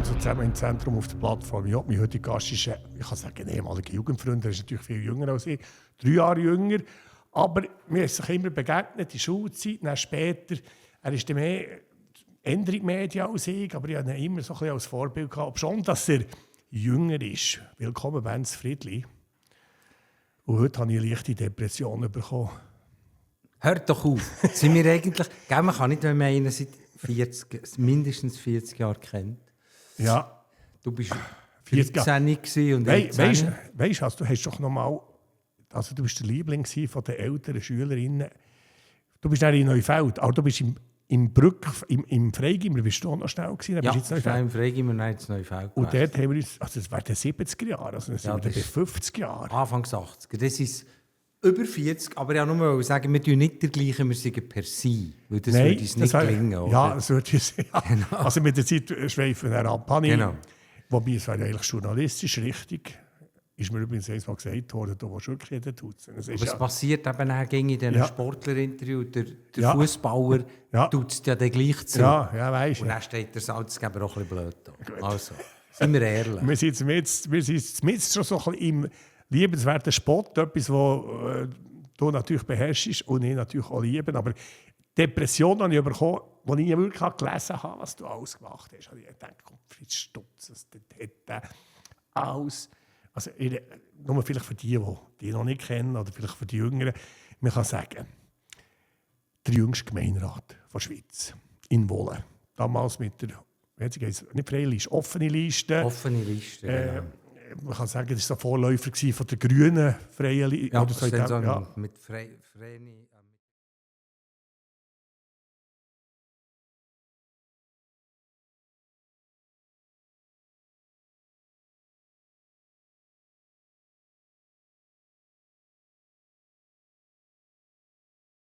Abend so zusammen im Zentrum auf der Plattform. Ja, mein heutiger Gast ist, ich kann sagen, ein ehemaliger Jugendfreund. Er ist natürlich viel jünger als ich, 3 Jahre jünger. Aber wir haben sich immer begegnet, in Schulzeit, dann später. Er ist dann mehr in die Medien als ich, aber ich hatte ihn immer so ein bisschen als Vorbild gehabt. Obschon, dass er jünger ist. Willkommen, Benz Friedli. Und heute habe ich eine leichte Depression bekommen. Hört doch auf. Sind wir eigentlich... Gell, man kann nicht, wenn man einen seit 40, mindestens 40 Jahren kennt. Ja. Du bist 14 und Weißt du, also, du hast doch noch mal... Also du bist der Liebling von den älteren Schülerinnen. Du bist dann in Neufeld, aber du bist im Freigimmer bist du auch noch schnell gewesen. Ja, ich war im Freigimmer, nein, in Neufeld. Und dort haben wir uns... Also das wären die 70er Jahre, also das sind wir bei 50 Jahren. Anfangs 80er. Das ist über 40, aber ja, nur sagen, wir tun nicht dergleichen, wir sagen per se. Weil das würde uns nicht gelingen, oder? Ja, das würde uns... Ja. Genau. Also mit der Zeit schweifen wir ab. Genau. Wobei es wäre eigentlich journalistisch richtig. Ist mir übrigens einmal gesagt worden, du willst wirklich jeden duzen. Aber es passiert eben auch in diesen Sportlerinterviews. Der Fußballer tut es ja dann gleich zu. Ja, weisst du. Und dann steht der Salzgeber auch ein bisschen blöd da. Also, sind wir ehrlich. Wir sind jetzt schon so ein bisschen im liebenswerten Sport, etwas, was du natürlich beherrschst und ich natürlich auch liebe. Aber Depression habe ich bekommen, als ich wirklich gelesen habe, was du alles gemacht hast. Ich dachte, komm, Fritz Stutz, das hätte alles... Also, nur vielleicht für die noch nicht kennen, oder vielleicht für die Jüngeren, man kann sagen, der jüngste Gemeinderat der Schweiz, in Wohlen. Damals mit der, nicht Freiliste, offene Liste. Offene Liste, genau. Man kann sagen, das war der Vorläufer von der grünen Freien Liste. Ja, das so mit Vreni...